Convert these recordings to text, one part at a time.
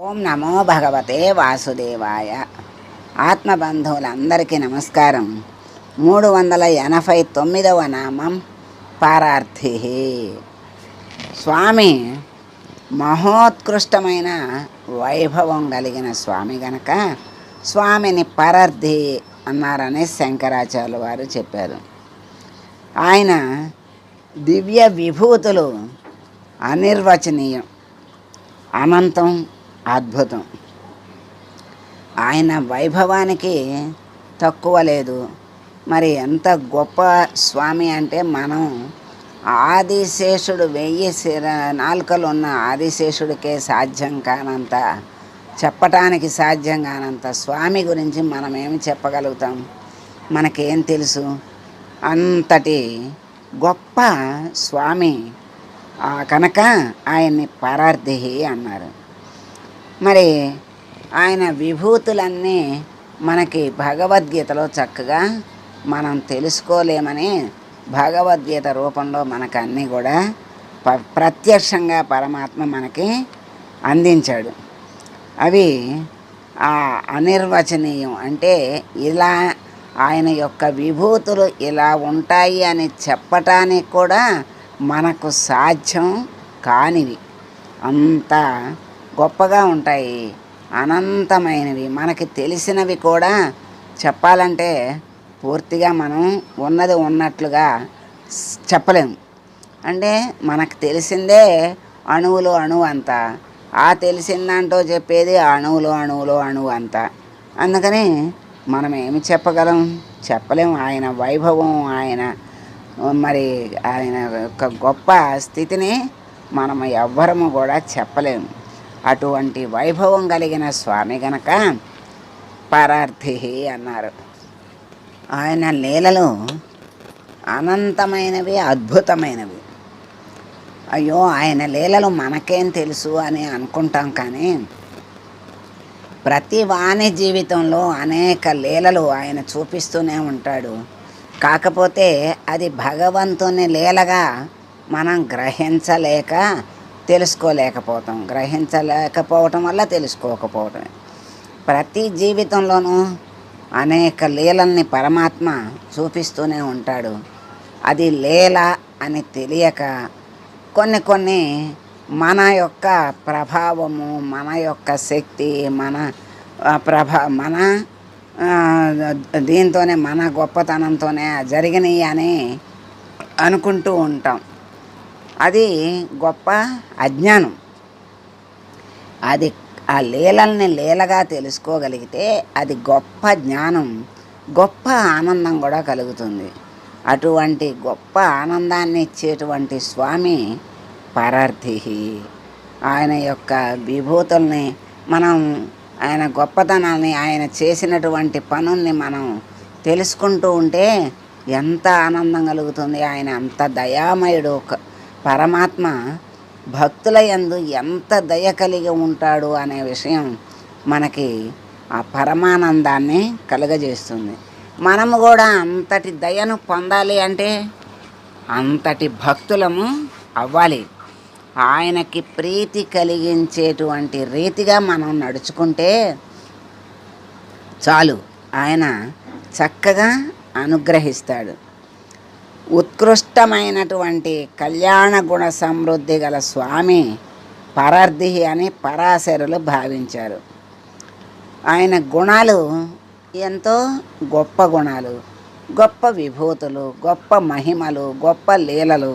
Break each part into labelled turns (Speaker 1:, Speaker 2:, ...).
Speaker 1: ఓం నమో భగవతే వాసుదేవాయ. ఆత్మబంధువులందరికీ నమస్కారం. 389వ నామం పారార్థి. స్వామి మహోత్కృష్టమైన వైభవం కలిగిన స్వామి గనక స్వామిని పరార్థి అన్నారని శంకరాచార్యుల వారు చెప్పారు. ఆయన దివ్య విభూతులు అనిర్వచనీయం, అనంతం, అద్భుతం. ఆయన వైభవానికి తక్కువ లేదు. మరి ఎంత గొప్ప స్వామి అంటే మనం ఆదిశేషుడు 1000 నాలుకలు ఉన్న ఆదిశేషుడికే సాధ్యం కానంత, చెప్పటానికి సాధ్యం కానంత స్వామి గురించి మనం ఏమి చెప్పగలుగుతాం? మనకేం తెలుసు? అంతటి గొప్ప స్వామి కనుక ఆయన్ని పరార్థి అన్నారు. మరి ఆయన విభూతులన్నీ మనకి భగవద్గీతలో చక్కగా మనం తెలుసుకోలేమని భగవద్గీత రూపంలో మనకు అన్నీ కూడా ప్రత్యక్షంగా పరమాత్మ మనకి అందించాడు. అవి అనిర్వచనీయం అంటే ఇలా ఆయన యొక్క విభూతులు ఇలా ఉంటాయి అని చెప్పటానికి కూడా మనకు సాధ్యం కానివి, అంత గొప్పగా ఉంటాయి, అనంతమైనవి. మనకి తెలిసినవి కూడా చెప్పాలంటే పూర్తిగా మనం ఉన్నది ఉన్నట్లుగా చెప్పలేము. అంటే మనకు తెలిసిందే అణువులు అణువు అంత, ఆ తెలిసిందంటూ చెప్పేది అణువులు అంత. అందుకని మనం ఏమి చెప్పగలం? చెప్పలేము. ఆయన వైభవం, ఆయన ఆయన యొక్క గొప్ప స్థితిని మనం ఎవ్వరము కూడా చెప్పలేము. అటువంటి వైభవం కలిగిన స్వామి గనక పరార్థి అన్నారు. ఆయన లీలలు అనంతమైనవి, అద్భుతమైనవి. అయ్యో ఆయన లీలలు మనకేం తెలుసు అని అనుకుంటాం. కానీ ప్రతి వాణి జీవితంలో అనేక లీలలు ఆయన చూపిస్తూనే ఉంటాడు. కాకపోతే అది భగవంతుని లీలగా మనం గ్రహించలేకపోవటం వల్ల తెలుసుకోకపోవటం. ప్రతి జీవితంలోనూ అనేక లీలల్ని పరమాత్మ చూపిస్తూనే ఉంటాడు. అది లీల అని తెలియక కొన్ని మన యొక్క ప్రభావము, మన యొక్క శక్తి, మన దీంతోనే, మన గొప్పతనంతోనే జరిగినాయి అని అనుకుంటూ ఉంటాం. అది గొప్ప అజ్ఞానం. అది ఆ లీలల్ని లీలగా తెలుసుకోగలిగితే అది గొప్ప జ్ఞానం, గొప్ప ఆనందం కూడా కలుగుతుంది. అటువంటి గొప్ప ఆనందాన్ని ఇచ్చేటువంటి స్వామి పరార్థి. ఆయన యొక్క విభూతుల్ని మనం, ఆయన గొప్పతనాన్ని, ఆయన చేసినటువంటి పనుల్ని మనం తెలుసుకుంటూ ఉంటే ఎంత ఆనందం కలుగుతుంది. ఆయన అంత దయామయుడు. పరమాత్మ భక్తుల యందు ఎంత దయ కలిగి ఉంటాడు అనే విషయం మనకి ఆ పరమానందాన్ని కలుగజేస్తుంది. మనము కూడా అంతటి దయను పొందాలి అంటే అంతటి భక్తులము అవ్వాలి. ఆయనకి ప్రీతి కలిగించేటువంటి రీతిగా మనం నడుచుకుంటే చాలు, ఆయన చక్కగా అనుగ్రహిస్తాడు. ఉత్కృష్టమైనటువంటి కళ్యాణ గుణ సమృద్ధి గల స్వామి పరార్థి అని పరాశరులు భావించారు. ఆయన గుణాలు ఎంతో గొప్ప గుణాలు, గొప్ప విభూతులు, గొప్ప మహిమలు, గొప్ప లీలలు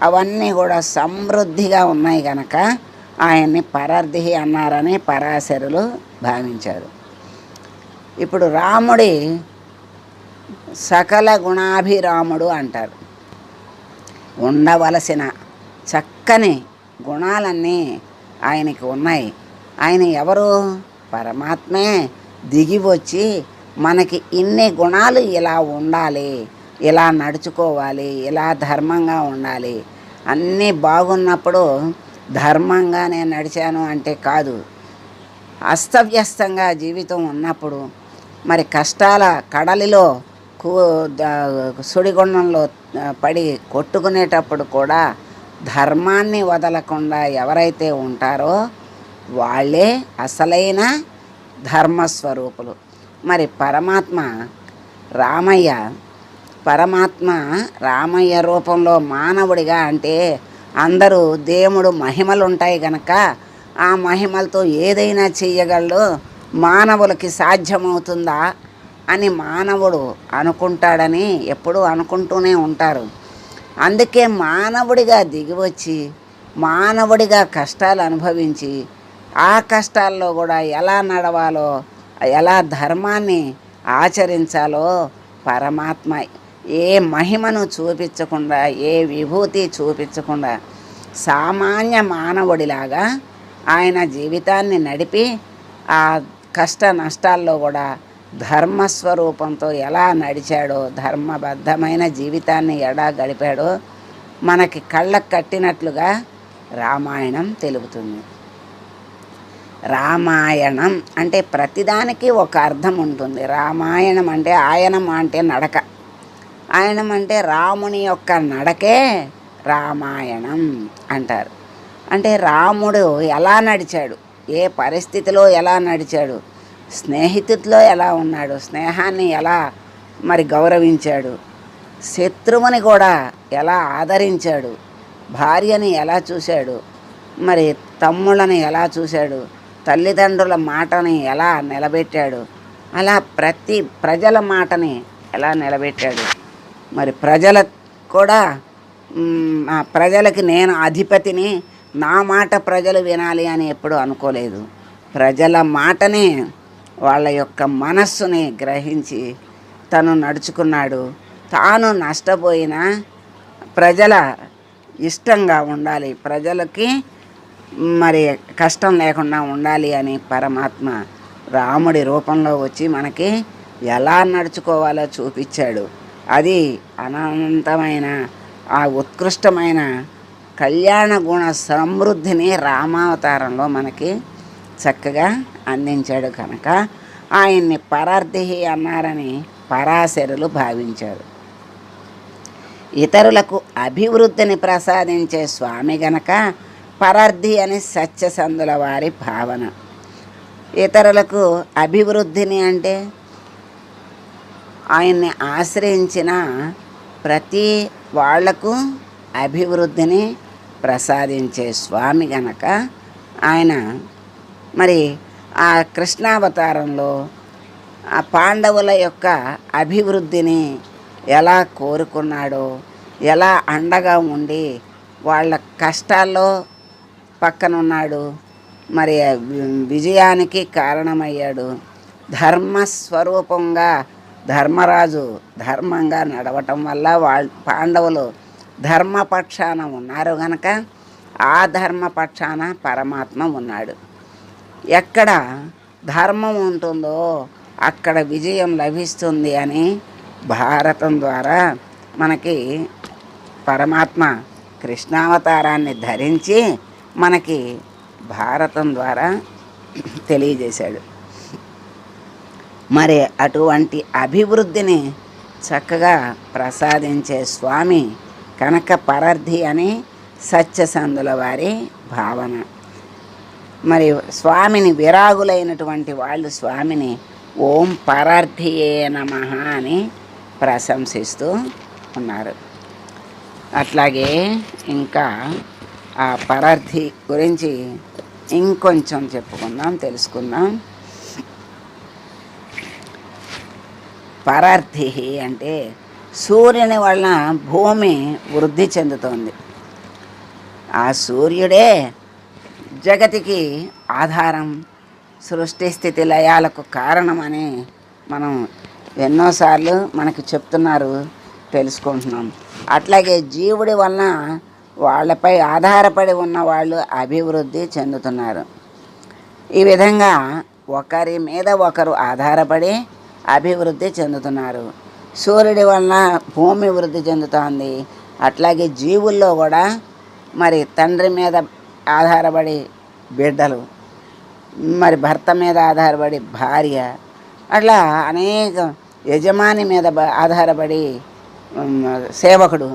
Speaker 1: అవన్నీ కూడా సమృద్ధిగా ఉన్నాయి కనుక ఆయన్ని పరార్థి అన్నారని పరాశరులు భావించారు. ఇప్పుడు రాముడి సకల గుణాభిరాముడు అంటారు. ఉండవలసిన చక్కని గుణాలన్నీ ఆయనకి ఉన్నాయి. ఆయన ఎవరు? పరమాత్మే దిగి వచ్చి మనకి ఇన్ని గుణాలు, ఇలా ఉండాలి, ఇలా నడుచుకోవాలి, ఇలా ధర్మంగా ఉండాలి, అన్నీ బాగున్నప్పుడు ధర్మంగా నేను నడిచాను అంటే కాదు. అస్తవ్యస్తంగా జీవితం ఉన్నప్పుడు, మరి కష్టాల కడలిలో సుడిగుండంలో పడి కొట్టుకునేటప్పుడు కూడా ధర్మాన్ని వదలకుండా ఎవరైతే ఉంటారో వాళ్ళే అసలైన ధర్మస్వరూపులు. మరి పరమాత్మ రామయ్య రూపంలో మానవుడిగా, అంటే అందరూ దేవుడు మహిమలు ఉంటాయి కనుక ఆ మహిమలతో ఏదైనా చెయ్యగలడు, మానవులకి సాధ్యమవుతుందా అని మానవుడు అనుకుంటాడని ఎప్పుడూ అనుకుంటూనే ఉంటారు. అందుకే మానవుడిగా దిగివచ్చి మానవుడిగా కష్టాలు అనుభవించి ఆ కష్టాల్లో కూడా ఎలా నడవాలో, ఎలా ధర్మాన్ని ఆచరించాలో పరమాత్మ ఏ మహిమను చూపించకుండా, ఏ విభూతి చూపించకుండా సామాన్య మానవుడిలాగా ఆయన జీవితాన్ని నడిపి ఆ కష్ట నష్టాల్లో కూడా ధర్మస్వరూపంతో ఎలా నడిచాడో, ధర్మబద్ధమైన జీవితాన్ని ఎలా గడిపాడో మనకి కళ్ళకు కట్టినట్లుగా రామాయణం తెలుపుతుంది. రామాయణం అంటే ప్రతిదానికి ఒక అర్థం ఉంటుంది. రామాయణం అంటే ఆయనం అంటే నడక, ఆయనం అంటే రాముని యొక్క నడకే రామాయణం అంటారు. అంటే రాముడు ఎలా నడిచాడు, ఏ పరిస్థితిలో ఎలా నడిచాడు, స్నేహితుడిలో ఎలా ఉన్నాడు, స్నేహాన్ని ఎలా మరి గౌరవించాడు, శత్రువుని కూడా ఎలా ఆదరించాడు, భార్యని ఎలా చూశాడు, మరి తమ్ముళ్ళని ఎలా చూశాడు, తల్లిదండ్రుల మాటని ఎలా నిలబెట్టాడు, అలా ప్రజల మాటని ఎలా నిలబెట్టాడు. మరి ప్రజలకు కూడా ప్రజలకి నేను అధిపతిని, నా మాట ప్రజలు వినాలి అని ఎప్పుడూ అనుకోలేదు. ప్రజల మాటని, వాళ్ళ యొక్క మనస్సుని గ్రహించి తను నడుచుకున్నాడు. తాను నష్టపోయినా ప్రజల ఇష్టంగా ఉండాలి, ప్రజలకి మరి కష్టం లేకుండా ఉండాలి అని పరమాత్మ రాముడి రూపంలో వచ్చి మనకి ఎలా నడుచుకోవాలో చూపించాడు. అది అనంతమైన ఆ ఉత్కృష్టమైన కళ్యాణ గుణ సమృద్ధిని రామావతారంలో మనకి చక్కగా అందించాడు కనుక ఆయన్ని పరార్థి అన్నారని పరాశరులు భావించారు. ఇతరులకు అభివృద్ధిని ప్రసాదించే స్వామి గనక పరార్థి అని సత్యసంధుల వారి భావన. ఇతరులకు అభివృద్ధిని అంటే ఆయన్ని ఆశ్రయించిన ప్రతి వాళ్లకు అభివృద్ధిని ప్రసాదించే స్వామి గనక ఆయన మరి ఆ కృష్ణావతారంలో ఆ పాండవుల యొక్క అభివృద్ధిని ఎలా కోరుకున్నాడో, ఎలా అండగా ఉండి వాళ్ళ కష్టాల్లో పక్కనున్నాడు, మరి విజయానికి కారణమయ్యాడు. ధర్మస్వరూపంగా ధర్మరాజు ధర్మంగా నడవటం వల్ల పాండవులు ధర్మపక్షాన ఉన్నారు కనుక ఆ ధర్మపక్షాన పరమాత్మ ఉన్నాడు. ఎక్కడ ధర్మం ఉంటుందో అక్కడ విజయం లభిస్తుంది అని భారతం ద్వారా మనకి పరమాత్మ కృష్ణావతారాన్ని ధరించి మనకి భారతం ద్వారా తెలియజేశాడు. మరి అటువంటి అభివృద్ధిని చక్కగా ప్రసాదించే స్వామి కనుక పరార్థి అని సత్యసంధుల వారి భావన. మరి స్వామిని విరాగులైనటువంటి వాళ్ళు స్వామిని ఓం పరార్థియే నమః అని ప్రశంసిస్తూ ఉన్నారు. అట్లాగే ఇంకా ఆ పరార్థి గురించి ఇంకొంచెం చెప్పుకుందాం, తెలుసుకుందాం. పరార్థి అంటే సూర్యుని వలన భూమి వృద్ధి చెందుతోంది. ఆ సూర్యుడే జగతికి ఆధారం, సృష్టి స్థితి లయాలకు కారణమని మనం ఎన్నోసార్లు మనకు చెప్తున్నారు, తెలుసుకుంటున్నాం. అట్లాగే జీవుడి వలన వాళ్ళపై ఆధారపడి ఉన్న వాళ్ళు అభివృద్ధి చెందుతున్నారు. ఈ విధంగా ఒకరి మీద ఒకరు ఆధారపడి అభివృద్ధి చెందుతున్నారు. సూర్యుడి వలన భూమి వృద్ధి చెందుతోంది. అట్లాగే జీవుల్లో కూడా మరి తండ్రి మీద ఆధారపడి బిడ్డలు, మరి భర్త మీద ఆధారపడి భార్య, అట్లా అనేక యజమాని మీద ఆధారపడి సేవకుడు,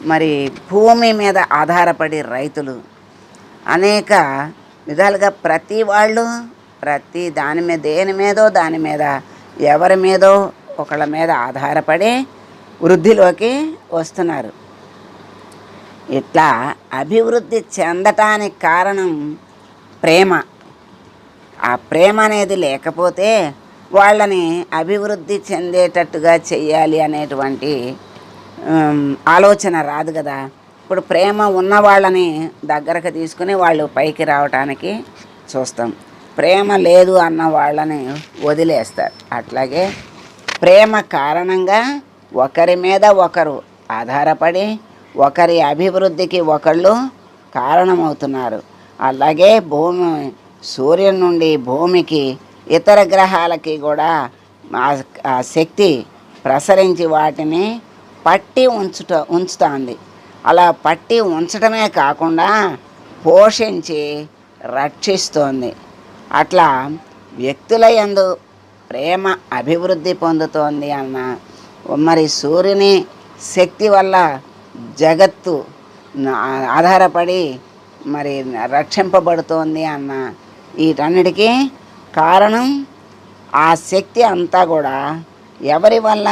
Speaker 1: మరి భూమి మీద ఆధారపడి రైతులు, అనేక విధాలుగా ప్రతి వాళ్ళు ప్రతి దాని మీద దాని మీద ఎవరి మీదో ఒకళ్ళ మీద ఆధారపడి వృద్ధిలోకి వస్తున్నారు. ఇట్లా అభివృద్ధి చెందటానికి కారణం ప్రేమ. ఆ ప్రేమ అనేది లేకపోతే వాళ్ళని అభివృద్ధి చెందేటట్టుగా చెయ్యాలి అనేటువంటి ఆలోచన రాదు కదా. ఇప్పుడు ప్రేమ ఉన్న వాళ్ళని దగ్గరకు తీసుకుని వాళ్ళు పైకి రావటానికి చూస్తాం. ప్రేమ లేదు అన్న వాళ్ళని వదిలేస్తారు. అట్లాగే ప్రేమ కారణంగా ఒకరి మీద ఒకరు ఆధారపడి ఒకరి అభివృద్ధికి ఒకళ్ళు కారణమవుతున్నారు. అలాగే సూర్యుని నుండి భూమికి ఇతర గ్రహాలకి కూడా ఆ శక్తి ప్రసరించి వాటిని పట్టి ఉంచుతుంది. అలా పట్టి ఉంచడమే కాకుండా పోషించి రక్షిస్తోంది. అట్లా వ్యక్తుల యందు ప్రేమ అభివృద్ధి పొందుతోంది అన్న, మరి సూర్యుని శక్తి వల్ల జగత్తు ఆధారపడి మరి రక్షింపబడుతోంది అన్న, వీటన్నిటికీ కారణం ఆ శక్తి అంతా కూడా ఎవరి వల్ల?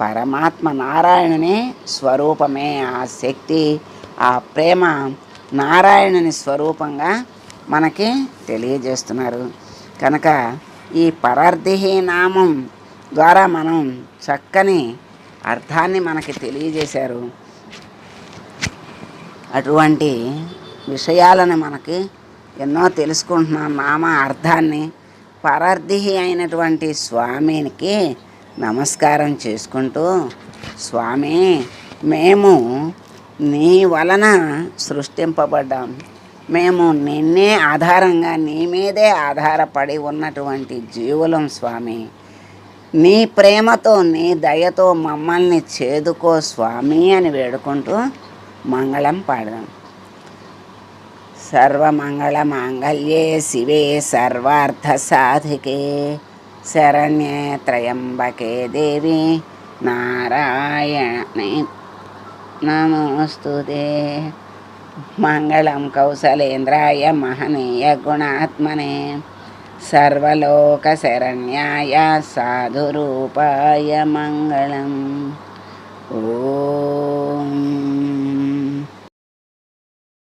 Speaker 1: పరమాత్మ నారాయణుని స్వరూపమే. ఆ శక్తి, ఆ ప్రేమ నారాయణుని స్వరూపంగా మనకి తెలియజేస్తున్నారు. కనుక ఈ పరార్ధిహి నామం ద్వారా మనం చక్కని అర్థాన్ని మనకి తెలియజేశారు. అటువంటి విషయాలను మనకి ఎన్నో తెలుసుకుంటున్నాం. నామ అర్థాన్ని పరార్ధిహి అయినటువంటి స్వామికి నమస్కారం చేసుకుంటూ, స్వామి, మేము నీ వలన సృష్టింపబడ్డాం. మేము నిన్నే ఆధారంగా, నీ మీదే ఆధారపడి ఉన్నటువంటి జీవులం స్వామి. నీ ప్రేమతో, నీ దయతో మమ్మల్ని చేదుకో స్వామి అని వేడుకుంటూ మంగళం పాడదాం. సర్వమంగళ మాంగళ్యే శివే సర్వార్థ సాధికే శరణ్యే త్రయంబకే దేవి నారాయణే నమోస్తుతే. మంగళం కౌసలేంద్రాయ మహనీయ గుణాత్మనే సర్వలోక శరణ్యాయ సాధురూపాయ మంగళం. ఓం